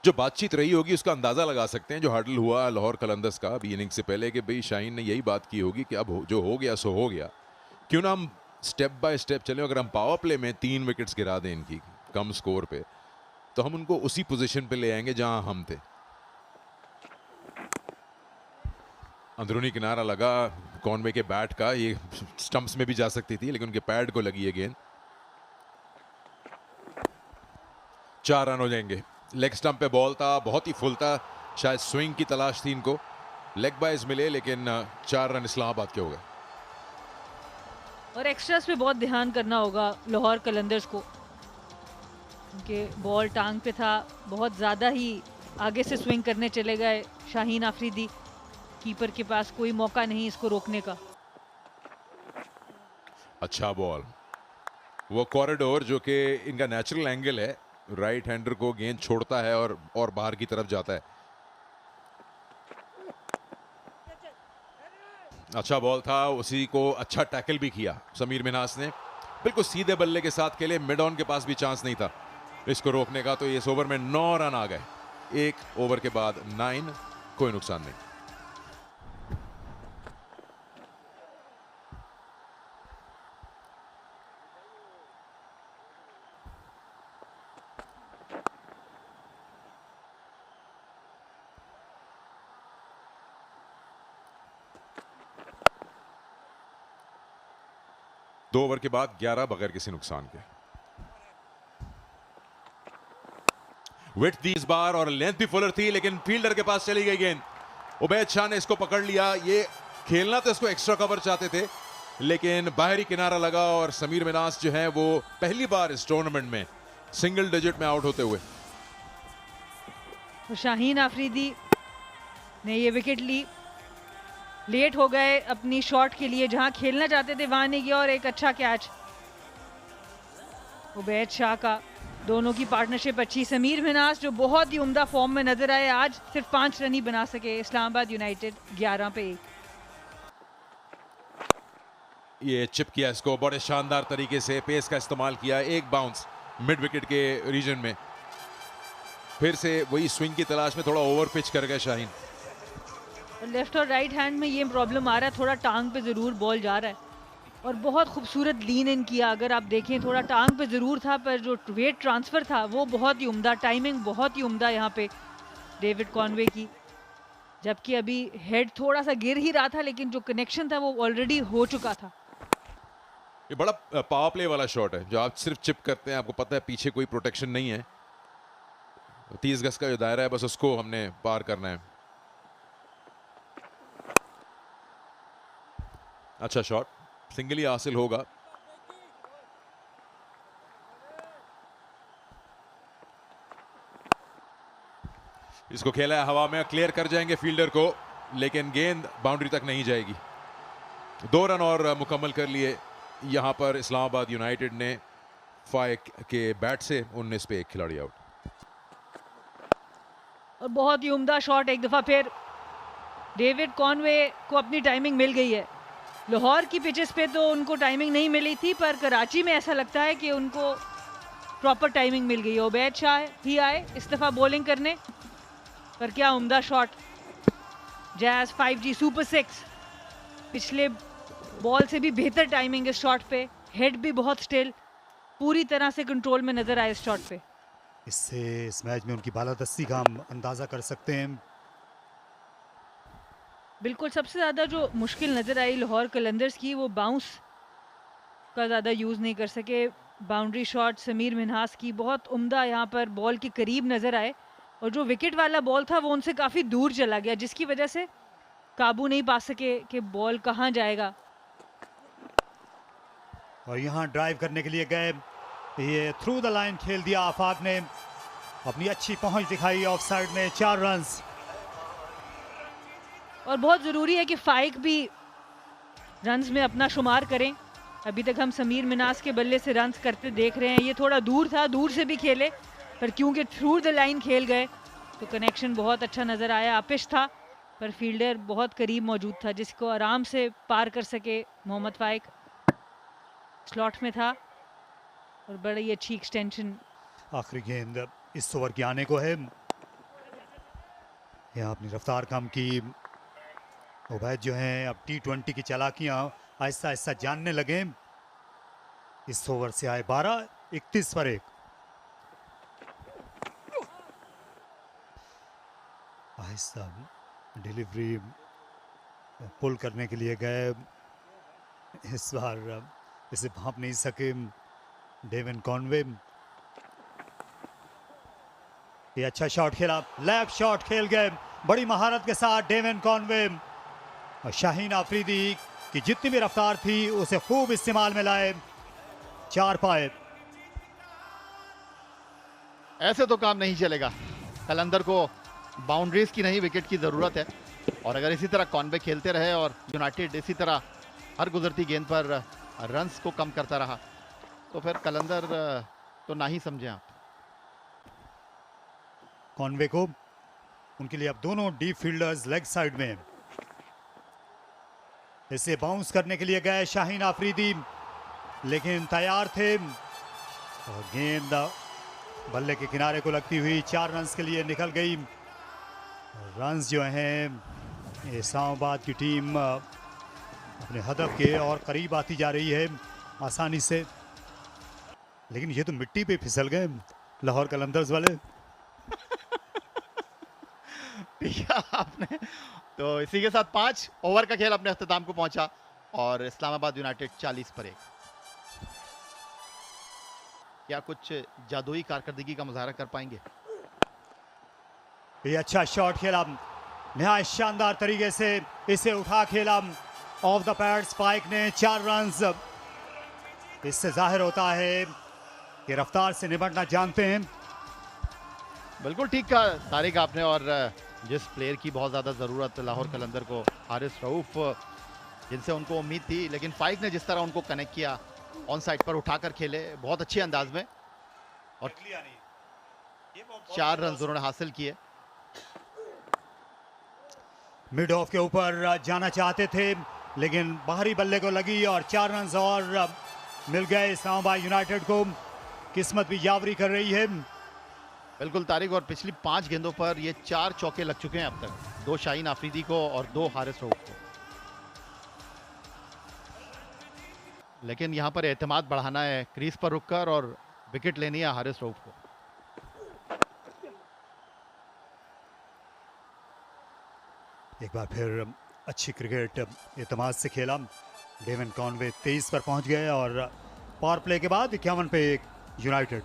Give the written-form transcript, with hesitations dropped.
जो बातचीत रही होगी उसका अंदाजा लगा सकते हैं, जो हर्डल हुआ लाहौर कलंदर्स का अभी इनिंग से पहले, कि भाई शाहीन ने यही बात की होगी कि अब जो हो गया सो हो गया, क्यों ना हम स्टेप बाय स्टेप चलें। अगर हम पावर प्ले में 3 विकेट्स गिरा दें इनकी कम स्कोर पे, तो हम उनको उसी पोजीशन पे ले आएंगे जहां हम थे। अंदरूनी किनारा लगा कॉनवे के बैट का, ये स्टंप्स में भी जा सकती थी लेकिन उनके पैड को लगी है गेंद। 4 रन हो जाएंगे। लेग स्टंप पे बॉल था, बहुत ही फुल था, शायद स्विंग की तलाश थी इनको, लेग बाइज मिले लेकिन 4 रन इस्लामाबाद के हो गए। और एक्स्ट्रास पे बहुत ध्यान करना होगा लाहौर कलंदर्स को, उनके बॉल टांग पे था, बहुत ज़्यादा ही आगे से स्विंग करने चले गए शाहीन आफरीदी। कीपर के पास कोई मौका नहीं इसको रोकने का। अच्छा बॉल, वो कॉरिडोर जो कि इनका नेचुरल एंगल है, राइट हैंडर को गेंद छोड़ता है और बाहर की तरफ जाता है। अच्छा बॉल था, उसी को अच्छा टैकल भी किया समीर मिन्हास ने, बिल्कुल सीधे बल्ले के साथ खेले, मिड ऑन के पास भी चांस नहीं था इसको रोकने का। तो इस ओवर में 9 रन आ गए, एक ओवर के बाद 9, कोई नुकसान नहीं। दो ओवर के बाद 11 बगैर किसी नुकसान के। विड्थ थी इस बार और लेंथ भी फुलर थी, लेकिन फील्डर के पास चली गई गेंद। उबैद शाह ने इसको पकड़ लिया, ये खेलना तो इसको एक्स्ट्रा कवर चाहते थे लेकिन बाहरी किनारा लगा और समीर मिन्हास जो है वो पहली बार इस टूर्नामेंट में सिंगल डिजिट में आउट होते हुए। शाहीन आफरीदी ने ये विकेट ली, लेट हो गए अपनी शॉट के लिए, जहां खेलना चाहते थे वहां नहीं गया, और एक अच्छा कैच उबैद शाह का। दोनों की पार्टनरशिप अच्छी। समीर मिन्हास जो बहुत ही उम्दा फॉर्म में नजर आए, आज सिर्फ 5 रन ही बना सके इस्लामाबाद यूनाइटेड 11 पे 1। ये चिप किया इसको बड़े शानदार तरीके से, पेस का इस्तेमाल किया, एक बाउंस मिड विकेट के रीजन में, फिर से वही स्विंग की तलाश में थोड़ा ओवर पिच कर गए शाहीन। लेफ्ट और राइट हैंड में ये प्रॉब्लम आ रहा है, थोड़ा टांग पे जरूर बॉल जा रहा है, और बहुत खूबसूरत लीन इन किया। अगर आप देखें थोड़ा टांग पे जरूर था, पर जो वेट ट्रांसफर था वो बहुत ही उम्दा, टाइमिंग बहुत ही उम्दा यहाँ पे डेविड कॉनवे की। जबकि अभी हेड थोड़ा सा गिर ही रहा था, लेकिन जो कनेक्शन था वो ऑलरेडी हो चुका था। ये बड़ा पावर प्ले वाला शॉट है जो आप सिर्फ चिप करते हैं, आपको पता है पीछे कोई प्रोटेक्शन नहीं है, 30 गज का जो दायरा है बस उसको हमने पार करना है। अच्छा शॉट, सिंगल ही हासिल होगा। इसको खेला है हवा में, क्लियर कर जाएंगे फील्डर को, लेकिन गेंद बाउंड्री तक नहीं जाएगी। 2 रन और मुकम्मल कर लिए यहां पर इस्लामाबाद यूनाइटेड ने। फाइक के बैट से 19 पे 1 खिलाड़ी आउट। और बहुत ही उम्दा शॉट, एक दफा फिर डेविड कॉनवे को अपनी टाइमिंग मिल गई है। लाहौर की पिचेस पे तो उनको टाइमिंग नहीं मिली थी, पर कराची में ऐसा लगता है कि उनको प्रॉपर टाइमिंग मिल गई है। उबैद शाह ही आए इस दफा बॉलिंग करने, पर क्या उम्दा शॉट। जैज 5G सुपर 6, पिछले बॉल से भी बेहतर टाइमिंग इस शॉट पे, हेड भी बहुत स्टिल, पूरी तरह से कंट्रोल में नजर आए इस शॉट पे। इससे इस मैच में उनकी बालादस्ती का हम अंदाजा कर सकते हैं। बिल्कुल, सबसे ज़्यादा जो मुश्किल नज़र आई लाहौर कलंदर्स की, वो बाउंस का ज़्यादा यूज़ नहीं कर सके। बाउंड्री शॉट समीर मिन्हास की बहुत उम्दा यहाँ पर बॉल के करीब नज़र आए, और जो विकेट वाला बॉल था वो उनसे काफ़ी दूर चला गया, जिसकी वजह से काबू नहीं पा सके कि बॉल कहाँ जाएगा। और यहाँ ड्राइव करने के लिए गए, ये थ्रू द लाइन खेल दिया आफाक ने, अपनी अच्छी पहुंच दिखाई ऑफ साइड में, 4 रन्स। और बहुत ज़रूरी है कि फाइक भी रन्स में अपना शुमार करें। अभी तक हम समीर मिन्हास के बल्ले से रन्स करते देख रहे हैं, ये थोड़ा दूर था, दूर से भी खेले, पर क्योंकि थ्रू द लाइन खेल गए तो कनेक्शन बहुत अच्छा नज़र आया। आपिश था पर फील्डर बहुत करीब मौजूद था, जिसको आराम से पार कर सके मोहम्मद फाइक। स्लॉट में था और बड़ी अच्छी एक्सटेंशन। आखिरी गेंद इस ओवर की आने को है, यहाँ अपनी रफ्तार कम की। उबैद जो हैं अब T20 की चालाकियां आहिस्ता आहिस्ता जानने लगे। इस ओवर से आए 12, 31 पर 1। आहिस्ता डिलीवरी पुल करने के लिए गए, इस बार इसे भांप नहीं सके डेविन कॉनवे। ये अच्छा शॉट खेला, लेफ्ट शॉट खेल गए बड़ी महारत के साथ डेविन कॉनवे। और शाहीन आफरीदी की जितनी भी रफ्तार थी उसे खूब इस्तेमाल में लाए, 4 पाए। ऐसे तो काम नहीं चलेगा। कलंदर को बाउंड्रीज की नहीं विकेट की जरूरत है, और अगर इसी तरह कॉनवे खेलते रहे और यूनाइटेड इसी तरह हर गुजरती गेंद पर रन्स को कम करता रहा तो फिर कलंदर तो ना ही समझे आप। कॉनवे को उनके लिए अब दोनों डीप फील्डर्स लेग साइड में। इसे बाउंस करने के लिए गए शाहीन आफरीदी, लेकिन तैयार थे और गेंद बल्ले के किनारे को लगती हुई 4 रन्स के लिए निकल गई। रन्स जो हैं इस्लामाबाद की टीम अपने हदफ के और करीब आती जा रही है आसानी से, लेकिन ये तो मिट्टी पे फिसल गए लाहौर कलंदर्स वाले। ठीक है आपने, तो इसी के साथ 5 ओवर का खेल अपने अख्ताम को पहुंचा और इस्लामाबाद यूनाइटेड 40 पर 1। क्या कुछ जादुई कारकर्दगी का मुजाहरा कर पाएंगे? ये अच्छा शॉट खेला, निहायत शानदार तरीके से इसे उठा खेला ऑफ द पैड स्पाइक ने, 4 रन्स। इससे जाहिर होता है कि रफ्तार से निपटना जानते हैं। बिल्कुल ठीक कहा तारिक आपने, और जिस प्लेयर की बहुत ज़्यादा ज़रूरत लाहौर कलंदर को, हारिस रऊफ, जिनसे उनको उम्मीद थी, लेकिन फाइक ने जिस तरह उनको कनेक्ट किया, ऑन साइड पर उठाकर खेले बहुत अच्छे अंदाज में और 4 रन उन्होंने हासिल किए। मिड ऑफ के ऊपर जाना चाहते थे लेकिन बाहरी बल्ले को लगी और 4 रन और मिल गए इस्लामाबाद यूनाइटेड को। किस्मत भी यावरी कर रही है। बिल्कुल तारिक, और पिछली 5 गेंदों पर ये 4 चौके लग चुके हैं अब तक, 2 शाहीन आफरीदी को और 2 हारिस रऊफ को। लेकिन यहाँ पर एतमाद बढ़ाना है, क्रीज पर रुककर, और विकेट लेनी है हारिस रऊफ को। एक बार फिर अच्छी क्रिकेट एतमाद से खेला। डेविन कॉनवे 23 पर पहुंच गए और पावर प्ले के बाद 51 पे 1 यूनाइटेड।